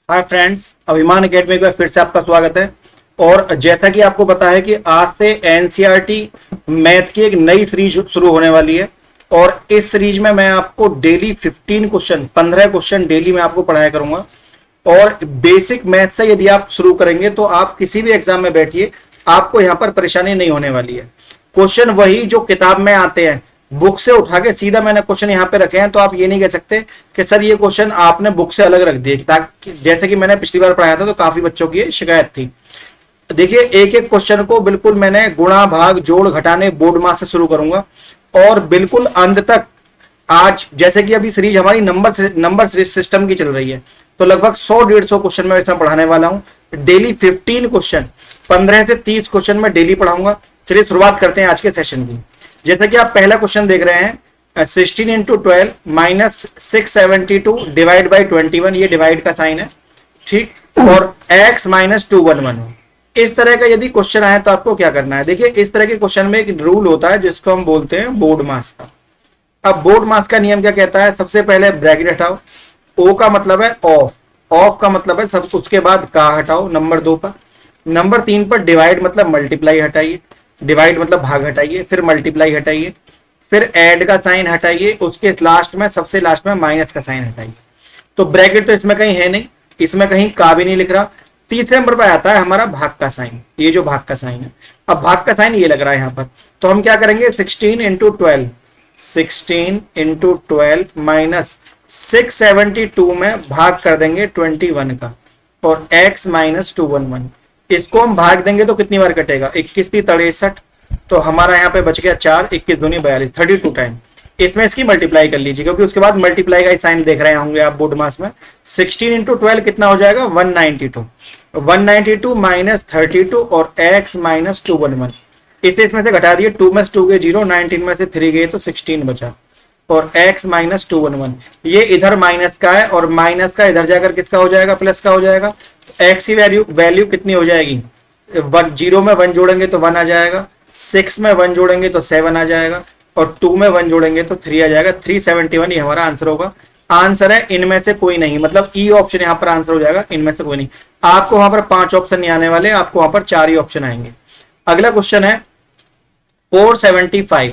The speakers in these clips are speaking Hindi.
हाय फ्रेंड्स, अभिमान एकेडमी में फिर से आपका स्वागत है। और जैसा कि आपको पता है कि आज से एनसीईआरटी मैथ की एक नई सीरीज शुरू होने वाली है। और इस सीरीज में मैं आपको डेली 15 क्वेश्चन डेली मैं आपको पढ़ाया करूंगा। और बेसिक मैथ से यदि आप शुरू करेंगे तो आप किसी भी एग्जाम में बैठिए, आपको यहाँ पर परेशानी नहीं होने वाली है। क्वेश्चन वही जो किताब में आते हैं, बुक से उठा के सीधा मैंने क्वेश्चन यहाँ पे रखे हैं, तो आप ये नहीं कह सकते कि सर ये क्वेश्चन आपने बुक से अलग रख दिए, ताकि जैसे कि मैंने पिछली बार पढ़ाया था तो काफी बच्चों की शिकायत थी। देखिए, एक एक क्वेश्चन को बिल्कुल मैंने गुणा भाग जोड़ घटाने बोर्ड मास से शुरू करूंगा और बिल्कुल अंत तक। आज जैसे कि अभी सीरीज हमारी नंबर सिस्टम की चल रही है, तो लगभग 100-150 क्वेश्चन मैं इसमें पढ़ाने वाला हूं। डेली 15 क्वेश्चन, 15 से 30 क्वेश्चन मैं डेली पढ़ाऊंगा। चलिए शुरुआत करते हैं आज के सेशन की। जैसे कि आप पहला क्वेश्चन देख रहे हैं, 16 इंटू 12 माइनस 672 डिवाइड बाई 21, ये डिवाइड का साइन है, ठीक। और x माइनस 211, इस तरह का यदि क्वेश्चन आए तो आपको क्या करना है। देखिए, इस तरह के क्वेश्चन में एक रूल होता है जिसको हम बोलते हैं बोर्ड मास का। अब बोर्ड मास का नियम क्या कहता है, सबसे पहले ब्रैकेट हटाओ, ओ का मतलब है ऑफ, ऑफ का मतलब है सब, उसके बाद का हटाओ नंबर 2 पर, नंबर 3 पर डिवाइड मतलब मल्टीप्लाई हटाइए, डिवाइड मतलब भाग हटाइए, फिर मल्टीप्लाई हटाइए, फिर ऐड का साइन हटाइए, उसके लास्ट में सबसे लास्ट में माइनस का साइन हटाइए। तो ब्रैकेट तो इसमें कहीं है नहीं, इसमें कहीं का भी नहीं लिख रहा। तीसरे नंबर पर आता है हमारा भाग का साइन, ये जो भाग का साइन है। अब भाग का साइन ये लग रहा है यहाँ पर, तो हम क्या करेंगे, 16 इंटू 12 माइनस 672 में भाग कर देंगे 21 का, और x माइनस 211, इसको हम भाग देंगे तो कितनी बार कटेगा, 21 × 63, तो हमारा यहाँ पे बच गया 4, 21 दूनी 42, 32 टाइम। इसमें इसकी मल्टीप्लाई कर लीजिए, क्योंकि उसके बाद मल्टीप्लाई का साइन देख रहे होंगे आप बोर्ड मास में। 16 इंटू 12 कितना हो जाएगा, 192 माइनस 32 और x माइनस 211, इसे इसमें से घटा दिए, 2 में से 2 गए 0, 19 में से 3 गए तो 16 बचा, और x माइनस 211 ये इधर माइनस का है, और माइनस का इधर जाकर किसका हो जाएगा, प्लस का हो जाएगा। x की वैल्यू कितनी हो जाएगी, 0 में 1 जोड़ेंगे तो 1 आ जाएगा, 6 में 1 जोड़ेंगे तो 7 आ जाएगा, और 2 में 1 जोड़ेंगे तो 3 आ जाएगा। 371 ये हमारा आंसर होगा। आंसर है इनमें से कोई नहीं, मतलब ई ऑप्शन यहाँ पर आंसर हो जाएगा, इनमें से कोई नहीं। आपको वहां पर 5 ऑप्शन नहीं आने वाले, आपको वहां पर 4 ही ऑप्शन आएंगे। अगला क्वेश्चन है 475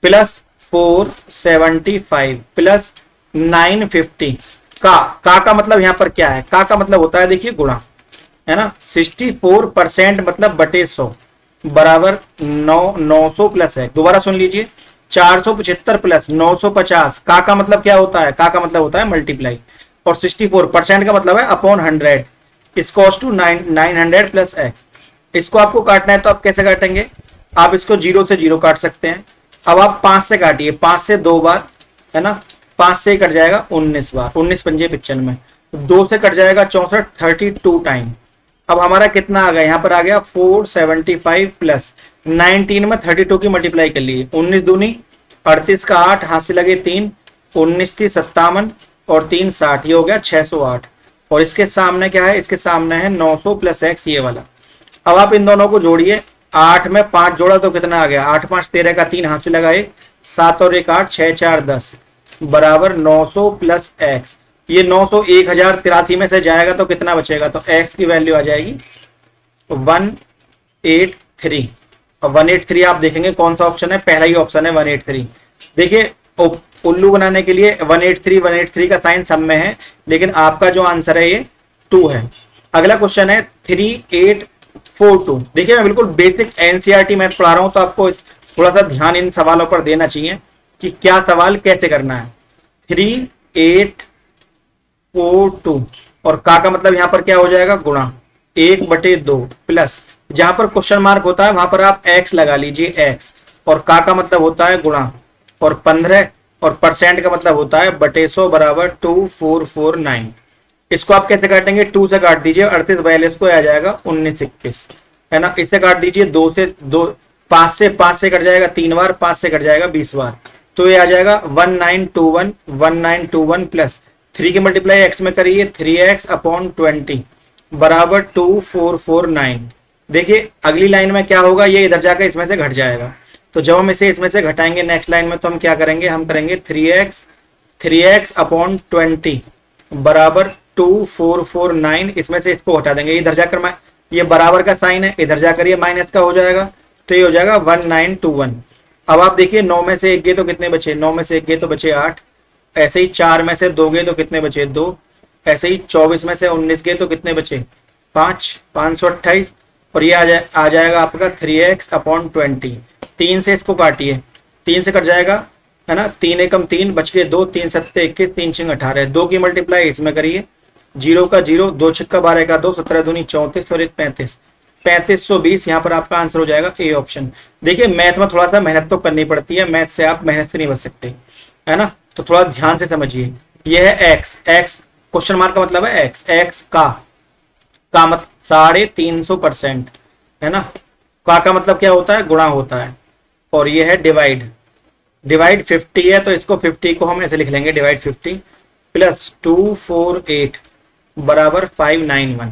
प्लस 475 प्लस 950 का मतलब यहाँ पर क्या है, का मतलब होता है, देखिए गुणा, है ना। 64% मतलब बटे 100 बराबर 900 प्लस है। दोबारा सुन लीजिए, 475 प्लस 950, का मतलब क्या होता है, का मतलब होता है मल्टीप्लाई, और 64% का मतलब है अपॉन 100, इसकोस टू 900 प्लस x। इसको आपको काटना है तो आप कैसे काटेंगे, आप इसको 0 से 0 काट सकते हैं। अब आप 5 से काटिए, 5 से 2 बार, है ना, 5 से कट जाएगा 19 बार, 19 पंजे 95, 2 से कट जाएगा 64, 32 टाइम। अब हमारा कितना आ गया, यहाँ पर आ गया 475 प्लस 19 में 32 की मल्टीप्लाई कर लीजिए, 19 दूनी 38 का 8, हाथ से लगे 3, 19 थी 57 और 3 60, ये हो गया 608। और इसके सामने क्या है, इसके सामने है 900 प्लस x, ये वाला। अब आप इन दोनों को जोड़िए, 8 में 5 जोड़ा तो कितना आ गया, 8 5 13 का 3, हाथ से लगाए 7 और 1 8, 6 4 10 बराबर 900 प्लस x। ये 900 1083 में से जाएगा तो कितना बचेगा, तो x की वैल्यू आ जाएगी 183। और 183 आप देखेंगे कौन सा ऑप्शन है, पहला ही ऑप्शन है 183। देखिए, उल्लू बनाने के लिए 183 का साइन सब में है, लेकिन आपका जो आंसर है ये 2 है। अगला क्वेश्चन है 3842। देखिए, मैं बिल्कुल बेसिक एनसीईआरटी मैथ पढ़ा रहा हूं, तो आपको थोड़ा सा ध्यान इन सवालों पर देना चाहिए कि क्या सवाल कैसे करना है। 3842 और का मतलब यहां पर क्या हो जाएगा, गुणा 1/2 प्लस, जहां पर क्वेश्चन मार्क होता है वहां पर आप x लगा लीजिए, x, और का मतलब होता है गुणा, और 15, और परसेंट का मतलब होता है बटे 100 बराबर 2449। इसको आप कैसे काटेंगे, 2 से काट दीजिए, 38 42 को आ जाएगा 19 21, है ना। इससे काट दीजिए 2 से 2, 5 से कट जाएगा 3 बार, 5 से कट जाएगा 20 बार, तो ये आ जाएगा 1921 प्लस 3 की मल्टीप्लाई x में करिए, 3x अपॉन 20 बराबर 2449। देखिए, अगली लाइन में क्या होगा, ये इधर जाकर इसमें से घट जाएगा, तो जब हम इसे इसमें से घटाएंगे नेक्स्ट लाइन में, तो हम क्या करेंगे, हम करेंगे 3x अपॉन 20 बराबर 2449, इसमें से इसको हटा देंगे, इधर जाकर ये बराबर का साइन है, इधर जाकर ये माइनस का हो जाएगा, तो ये हो जाएगा 1921। अब आप देखिए 9 में से 1 गए तो कितने बचे, 9 में से 1 गए तो बचे 8, ऐसे ही 4 में से 2 गए तो कितने बचे 2, ऐसे ही 24 में से 19 गए तो कितने बचे 5, 528, और ये आ जाएगा आपका 3x/20। 3 से इसको काटिए, 3 से कट जाएगा है ना, 3 एकम 3 बच के 2, 3 सत्ते 21, 3 छिंग 18, 2 की मल्टीप्लाई इसमें करिए, 0 का 0, 2 छक्का 12 का 2, 17 दूनी 34 और 1 35, 3520। यहाँ पर आपका आंसर हो जाएगा ए ऑप्शन। देखिए मैथ में थोड़ा सा मेहनत तो करनी पड़ती है, मैथ से आप मेहनत से नहीं बच सकते है ना, तो थोड़ा ध्यान से समझिए। यह है एक्स, एक्स क्वेश्चन मार्क का मतलब है एक्स, एक्स का मत 350% है ना, का मतलब क्या होता है, गुणा होता है, और ये है डिवाइड, डिवाइड 50 है तो इसको 50 को हम ऐसे लिख लेंगे, डिवाइड 50 प्लस 248 बराबर 591।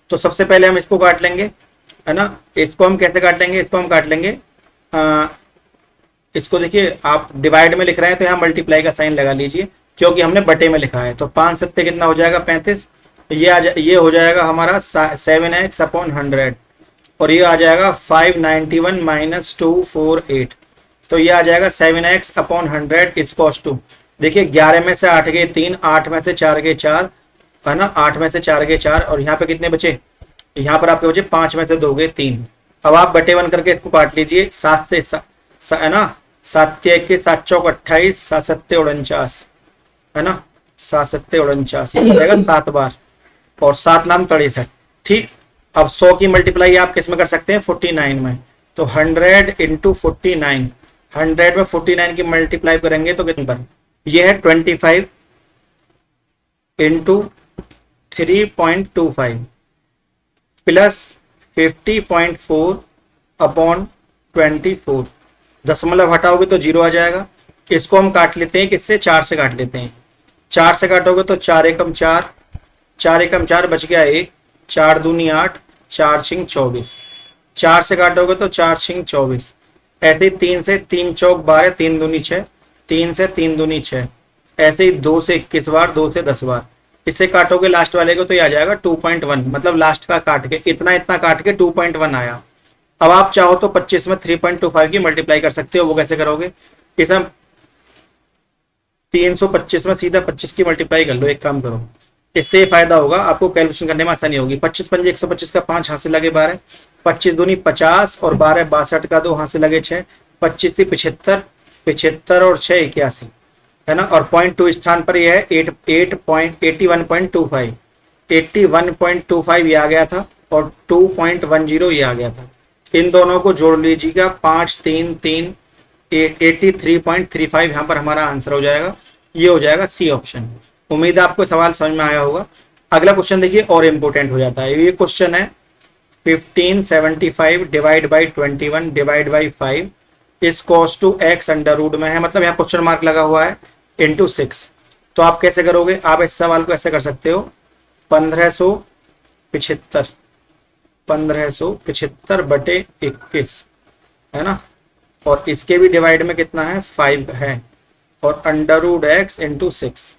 तो सबसे पहले हम इसको काट लेंगे है ना, इसको हम कैसे काट लेंगे, इसको हम काट लेंगे इसको देखिए आप डिवाइड में लिख रहे हैं तो यहाँ मल्टीप्लाई का साइन लगा लीजिए, क्योंकि हमने बटे में लिखा है। तो 5 सत्ते कितना हो जाएगा 35, ये हो जाएगा हमारा 7x/100, और ये आ जाएगा 591 माइनस 248, तो ये आ जाएगा 7x/100 इज टू, देखिए 11 में से 8 गए 3, 8 में से 4 गए 4 है ना, 8 में से 4 गए 4, और यहाँ पे कितने बचे, यहाँ पर आपके बचे 5 में से 2 गए 3। अब आप बटे 1 करके इसको काट लीजिए, 7 से है ना, 7 के 7 चौक 28, 7 सत्ते 49 है ना, 7 सत्ते 49 हो जाएगा 7 बार, और 7 नाम 63। ठीक, अब 100 की मल्टीप्लाई आप किस में कर सकते हैं 49 में, तो 100 इंटू 49, 100 में 49 की मल्टीप्लाई करेंगे तो कितने पर, यह है 25 इंटू 3.25 प्लस 50.4 अपॉन 24, दशमलव हटाओगे तो 0 आ जाएगा। इसको हम काट लेते हैं किससे, 4 से काट लेते हैं, 4 से काटोगे तो 4 एकम 4, 4 एकम 4 बच गया 1, 4 दूनी 8, 4 छिंग 24, 4 से काटोगे तो 4 छिंग 24, ऐसे ही 3 से 3 चौक 12, 3 दूनी 6, 3 से 3 दूनी 6, ऐसे ही 2 से 21 बार, 2 से 10 बार, इससे काटोगे लास्ट वाले को तो ये आ जाएगा 2.1, मतलब लास्ट का काट के इतना काट के 2.1 आया। अब आप चाहो तो 25 में 3.25 की मल्टीप्लाई कर सकते हो, वो कैसे करोगे, इसे 325 में सीधा 25 की मल्टीप्लाई कर लो, एक काम करो, इससे फायदा होगा आपको, कैलकुलेशन करने में आसानी होगी। 25 पंजे 125 का 5 हाथ से लगे 12, 25 दूनी 50 और 12 62 का 2 हाथ से लगे 6, 25 से 75, 75 और 6 81 है ना, और 0.2 स्थान पर यह है 81.25, 81.25 ये आ गया था, और 2.10 ये आ गया था। इन दोनों को जोड़ लीजिएगा, 5 3 3 83.35 यहाँ पर हमारा आंसर हो जाएगा, ये हो जाएगा सी ऑप्शन। उम्मीद है आपको सवाल समझ में आया होगा। अगला क्वेश्चन देखिए और इम्पोर्टेंट हो जाता है, ये क्वेश्चन है 1575 divide by 21 divide by 5 is cos two x under root में है, मतलब यहाँ क्वेश्चन मार्क लगा हुआ है, इंटू 6। तो आप कैसे करोगे, आप इस सवाल को ऐसे कर सकते हो, 1575 बटे 21 है ना, और इसके भी डिवाइड में कितना है 5 है, और अंडर रूट एक्स इंटू 6।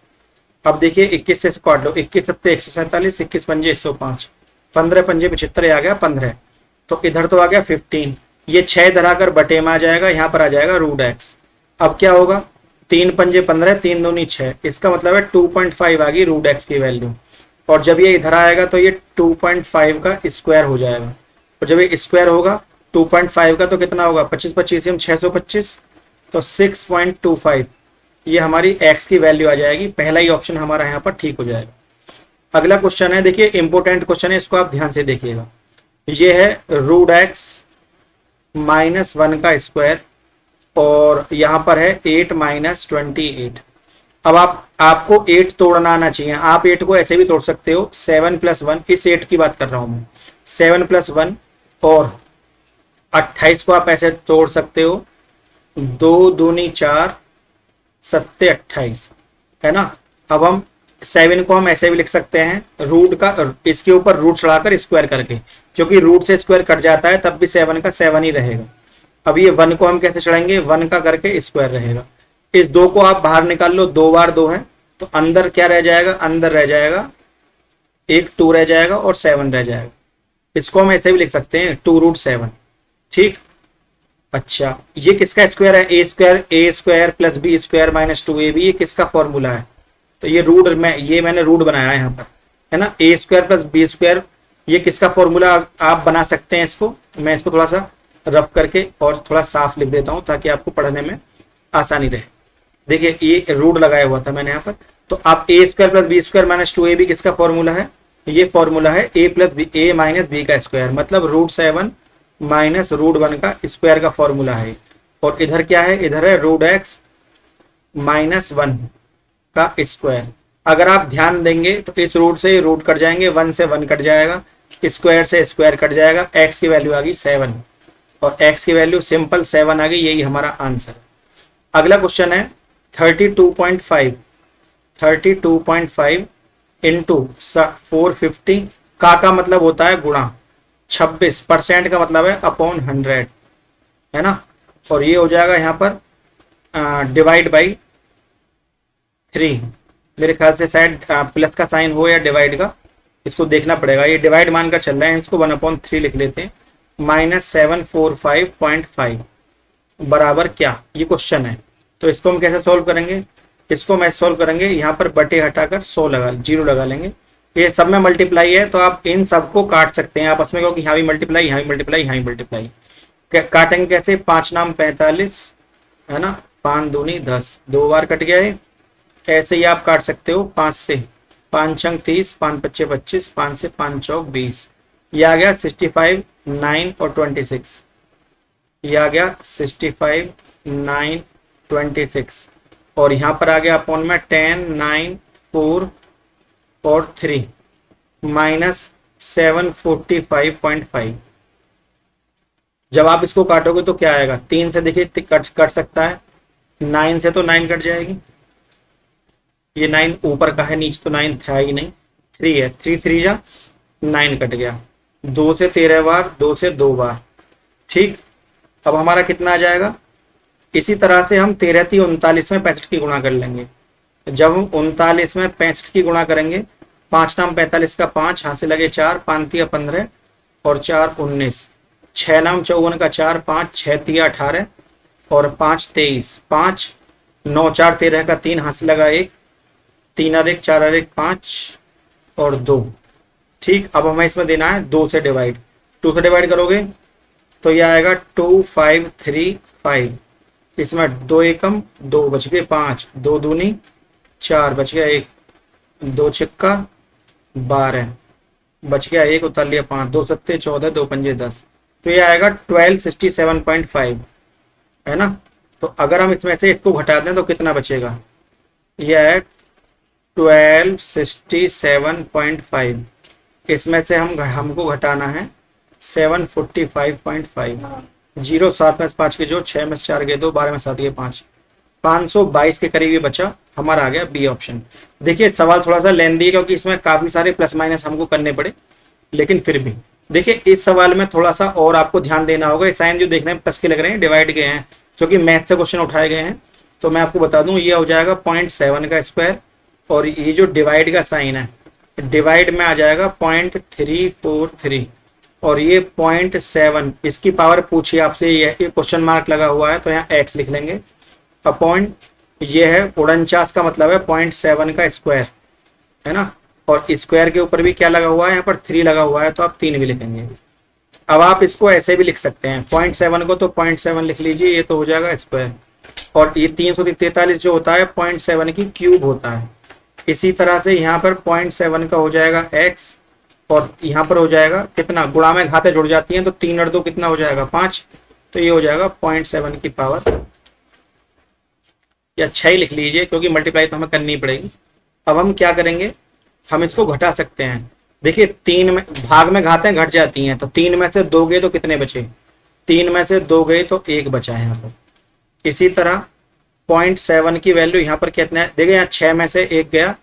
अब देखिए 21 से काट लो, 21 सत्ते 147, 21 पंजे 105, 15 पंजे 75 आ गया 15, तो इधर तो आ गया 15, ये 6 धराकर बटे में आ जाएगा, यहाँ पर आ जाएगा रूट एक्स। अब क्या होगा, 3 पंजे 15, 3 दूनी 6, इसका मतलब है 2.5 आ गई रूट एक्स की वैल्यू, और जब ये इधर आएगा तो ये 2.5 का स्क्वायर हो जाएगा, और जब ये स्क्वायर होगा 2.5 का तो कितना होगा, 25 25 625, तो 6.25 ये हमारी x की वैल्यू आ जाएगी। पहला ही ऑप्शन हमारा यहाँ पर ठीक हो जाएगा। अगला क्वेश्चन है, देखिए इंपॉर्टेंट क्वेश्चन है, इसको आप ध्यान से देखिएगा। ये है रूट एक्स माइनस 1 का स्क्वायर, और यहाँ पर है 8 माइनस 28। अब आपको 8 तोड़ना आना चाहिए, आप 8 को ऐसे भी तोड़ सकते हो, 7 + 1, इस 8 की बात कर रहा हूं मैं, 7 + 1, और 28 को आप ऐसे तोड़ सकते हो, 2 दूनी 4 सत्ते 28 है ना। अब हम 7 को हम ऐसे भी लिख सकते हैं, रूट का इसके ऊपर रूट चढ़ाकर स्क्वायर करके, क्योंकि रूट से स्क्वायर कट जाता है तब भी 7 का 7 ही रहेगा। अब ये 1 को हम कैसे चढ़ाएंगे, 1 का करके स्क्वायर रहेगा। इस 2 को आप बाहर निकाल लो, 2 बार 2 है, तो अंदर क्या रह जाएगा, अंदर रह जाएगा एक 2 रह जाएगा और 7 रह जाएगा। इसको हम ऐसे भी लिख सकते हैं 2√7। ठीक, अच्छा ये किसका स्क्वायर है, A square plus B square minus 2ab, ये किसका फॉर्मूला है, तो ये रूट मैंने रूट बनाया है यहाँ पर, है ना। ए स्क्वायर प्लस बी स्क्वायर, ये किसका फॉर्मूला आप बना सकते हैं इसको। मैं इसको थोड़ा सा रफ करके और थोड़ा साफ लिख देता हूँ ताकि आपको पढ़ने में आसानी रहे। देखिए ये रूट लगाया हुआ था मैंने यहाँ पर, तो आप A square plus B square minus 2ab किसका फॉर्मूला है, ये फॉर्मूला है ए माइनस बी का स्क्वायर, मतलब √7 माइनस √1 का स्क्वायर का फॉर्मूला है। और इधर क्या है, इधर है √x माइनस 1 का स्क्वायर। अगर आप ध्यान देंगे तो इस रूट से रूट कट जाएंगे, 1 से 1 कट जाएगा, स्क्वायर से स्क्वायर कट जाएगा, x की वैल्यू आ गई 7 और x की वैल्यू सिंपल 7 आ गई, यही हमारा आंसर। अगला क्वेश्चन है 32.5 इंटू 450 का मतलब होता है गुणा, 26% का मतलब है अपॉन 100, है ना। और ये हो जाएगा यहाँ पर डिवाइड बाई 3, मेरे ख्याल से शायद प्लस का साइन हो या डिवाइड का, इसको देखना पड़ेगा। ये डिवाइड मानकर चल रहा है, इसको 1/3 लिख लेते हैं, -745.5 बराबर क्या, ये क्वेश्चन है। तो इसको हम कैसे सॉल्व करेंगे, इसको मैं सॉल्व करेंगे, यहाँ पर बटे हटाकर 100 जीरो लगा लेंगे। ये सब में मल्टीप्लाई है तो आप इन सबको काट सकते हैं आपस में, क्योंकि यहाँ भी मल्टीप्लाई, यहाँ भी मल्टीप्लाई, यहाँ भी मल्टीप्लाई। काटेंगे कैसे, 5 नाम 45, है ना, 5 दूनी 10, 2 बार कट गया है। ऐसे ही आप काट सकते हो 5 से, 5 छंग 30, 5 पच्चे 25, 5 से 5 चौक 20, ये आ गया 65, 9 और 26, ये आ गया 65, 9, 26, और यहाँ पर आ गया अपॉन में 10, 9, 4 और 3 माइनस 745.5। जब आप इसको काटोगे तो क्या आएगा, 3 से देखिए कट सकता है, 9 से तो 9 कट जाएगी, ये 9 ऊपर का है, नीचे तो 9 था ही नहीं, 3 है, 3 3 जा 9 कट गया, 2 से 13 बार, 2 से 2 बार। ठीक, अब हमारा कितना आ जाएगा, इसी तरह से हम 13 × 39 में 65 की गुणा कर लेंगे। जब हम 39 में 65 की गुणा करेंगे, 5 नाम 45 का 5, हाथ से लगे 4, 5 × 15 और 4 19, 6 नाम 54 का 4, 5 6 × 18 और 5 23, 5 9 4 13 का 3, हाथ से लगा 1, 3 और 1 4 और 1 5 और 2। ठीक, अब हमें इसमें देना है 2 से डिवाइड, 2 से डिवाइड करोगे तो यह आएगा 2535, इसमें 2 एकम 2 बच गए 5, 2 दूनी 4 बच गया 1, 2 छिक्का 12 बच गया 1, उतार लिया 5, 2 सत्ते 14, 2 पंजे 10, तो ये आएगा 1267.5, है ना। तो अगर हम इसमें से इसको घटा दें तो कितना बचेगा, यह है 1267.5, इसमें से हमको घटाना है 745.5, 0 7 में से 5 के जो, 6 में से 4 के 2, 12 में 7 के 5, 522 के करीब ये बचा, हमारा आ गया बी ऑप्शन। देखिए सवाल थोड़ा सा लेंदी है क्योंकि इसमें काफी सारे प्लस माइनस हमको करने पड़े, लेकिन फिर भी देखिए इस सवाल में थोड़ा सा और आपको ध्यान देना होगा। साइन जो देखने में प्लस के लग रहे हैं, डिवाइड के हैं, क्योंकि मैथ से क्वेश्चन उठाए गए हैं। तो मैं आपको बता दूं, ये हो जाएगा 0.7 का स्क्वायर, और ये जो डिवाइड का साइन है, डिवाइड में आ जाएगा 0.343, और ये 0.7, इसकी पावर पूछिए आपसे, ये क्वेश्चन मार्क लगा हुआ है तो यहाँ x लिख लेंगे, अपॉन ये है 49 का मतलब है 0.7 का स्क्वायर, है ना। और स्क्वायर के ऊपर भी क्या लगा हुआ है, यहाँ पर 3 लगा हुआ है, तो आप 3 भी लिखेंगे। अब आप इसको ऐसे भी लिख सकते हैं, 0.7 को तो 0.7 लिख लीजिए, ये तो हो जाएगा स्क्वायर, और ये 343 जो होता है 0.7 की क्यूब होता है। इसी तरह से यहाँ पर 0.7 का हो जाएगा x, और यहाँ पर हो जाएगा कितना, गुणा में घातें जुड़ जाती हैं तो 3 और 2 कितना हो जाएगा 5, तो ये हो जाएगा 0.7 की पावर, या 6 लिख लीजिए क्योंकि मल्टीप्लाई तो हमें करनी पड़ेगी। अब हम क्या करेंगे, हम इसको घटा सकते हैं। देखिए 3 में भाग में घातें घट जाती हैं, तो 3 में से 2 गए तो कितने बचे, 3 में से 2 गए तो 1 बचा है यहाँ पर। इसी तरह 0.7 की वैल्यू यहाँ पर कितना है, देखिए यहाँ 6 में से 1 गया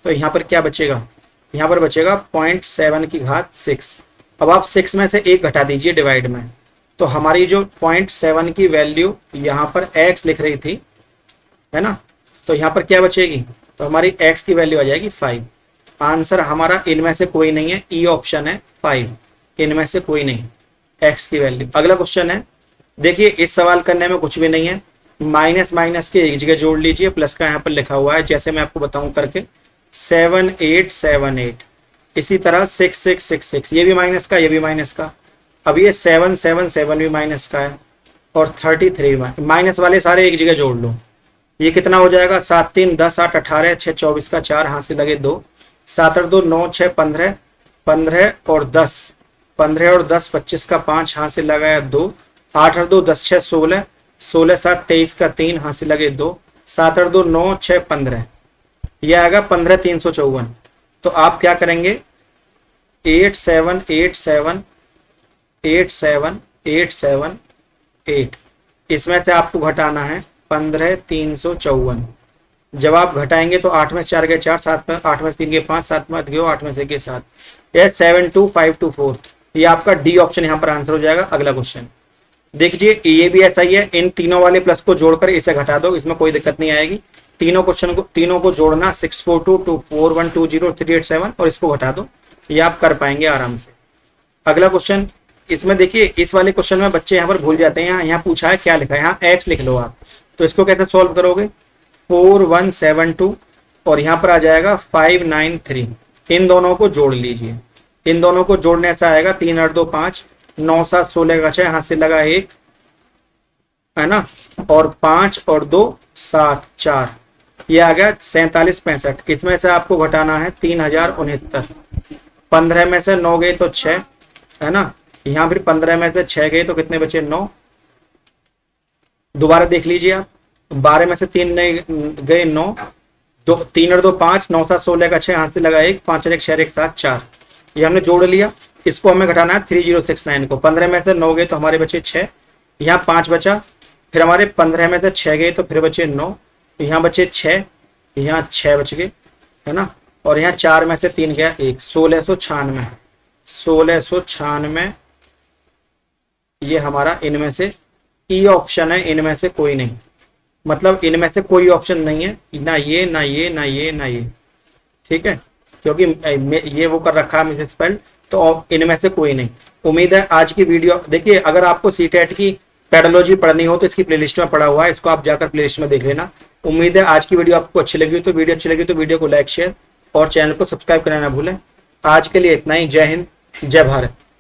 तो यहाँ पर क्या बचेगा, यहाँ पर बचेगा 0.7 की घात 6। अब आप 6 में से 1 घटा दीजिए डिवाइड में, तो हमारी जो 0.7 की वैल्यू यहाँ पर x लिख रही थी, है ना, तो यहाँ पर क्या बचेगी, तो हमारी x की वैल्यू आ जाएगी 5। आंसर हमारा इनमें से कोई नहीं है, ई ऑप्शन है 5, इनमें से कोई नहीं, एक्स की वैल्यू। अगला क्वेश्चन है, देखिए इस सवाल करने में कुछ भी नहीं है, माइनस माइनस के एक जगह जोड़ लीजिए, प्लस का यहाँ पर लिखा हुआ है, जैसे मैं आपको बताऊं करके 7878, इसी तरह 6666, ये भी माइनस का, ये भी माइनस का, अब ये 777 भी माइनस का है, और 33 माइनस वाले सारे एक जगह जोड़ लो, ये कितना हो जाएगा, 7 3 10 8 18 6 24 का 4, हाथ से लगे 2, 7 8 2 9 6 15 15 और 10, 15 और 10 25 का 5, हाथ से लगाया 2, 8 8 2 10 6 16, 16 7 23 का 3, हाथ से लगे 2, 7 8 2 9 6 15, यह आएगा 15 354। तो आप क्या करेंगे, 8 7 8 7 8 7 8 7 8, इसमें से आपको घटाना है 15 354। जब आप घटाएंगे तो 8 में से 4 गए 4, 7 में 8 में से 3 गए 5, 7 में गए 8 में से गए 7, यह 72524, ये आपका डी ऑप्शन यहाँ पर आंसर हो जाएगा। अगला क्वेश्चन देखिए, ये भी ऐसा ही है, इन तीनों वाले प्लस को जोड़कर इसे घटा दो, इसमें कोई दिक्कत नहीं आएगी। तीनों को जोड़ना 642 24120 387 और इसको घटा दो, ये आप कर पाएंगे आराम से। अगला क्वेश्चन, इसमें देखिए इस वाले क्वेश्चन में बच्चे यहाँ पर भूल जाते हैं, यहाँ पूछा है क्या लिखा है, यहाँ एक्स लिख लो आप, तो इसको कैसे सॉल्व करोगे, 4172 और यहाँ पर आ जाएगा 593, इन दोनों को जोड़ लीजिए, इन दोनों को जोड़ने से आएगा 3 8 2 5 9 7 16 का 6, हाथ से लगा 1 है ना, और 5 और 2 7 4, ये आ गया 47 65, इसमें से आपको घटाना है 3069, 15 में से 9 गए तो 6 है ना, यहाँ फिर 15 में से 6 गए तो कितने बचे 9, दोबारा देख लीजिए आप, 12 में से 3 गए 9, 3 और 2 5 9 7 16 का 6, हाथ से लगा 1 5 और 1 6 1 7 4, ये हमने जोड़ लिया, इसको हमें घटाना है 3069 को, 15 में से 9 गए तो हमारे बचे 6, यहाँ 5 बचा, फिर हमारे 15 में से 6 गए तो फिर बचे 9, यहाँ बचे 6, यहाँ 6 बच गए है ना, और यहाँ 4 में से 3 गया 1, 1696, 1696 ये हमारा इनमें से ई ऑप्शन है, इनमें से कोई नहीं, मतलब इनमें से कोई ऑप्शन नहीं है, ना ये ना ये ना ये ना ये, ठीक है, क्योंकि ये वो कर रखा है मिसेस स्पेल्ड, तो इनमें से कोई नहीं। उम्मीद है आज की वीडियो, देखिए अगर आपको सीटेट की पेडोलॉजी पढ़नी हो तो इसकी प्लेलिस्ट में पड़ा हुआ है, इसको आप जाकर प्लेलिस्ट में देख लेना। उम्मीद है आज की वीडियो आपको अच्छी लगी, तो वीडियो को लाइक शेयर और चैनल को सब्सक्राइब करना ना भूलें। आज के लिए इतना ही, जय हिंद जय भारत।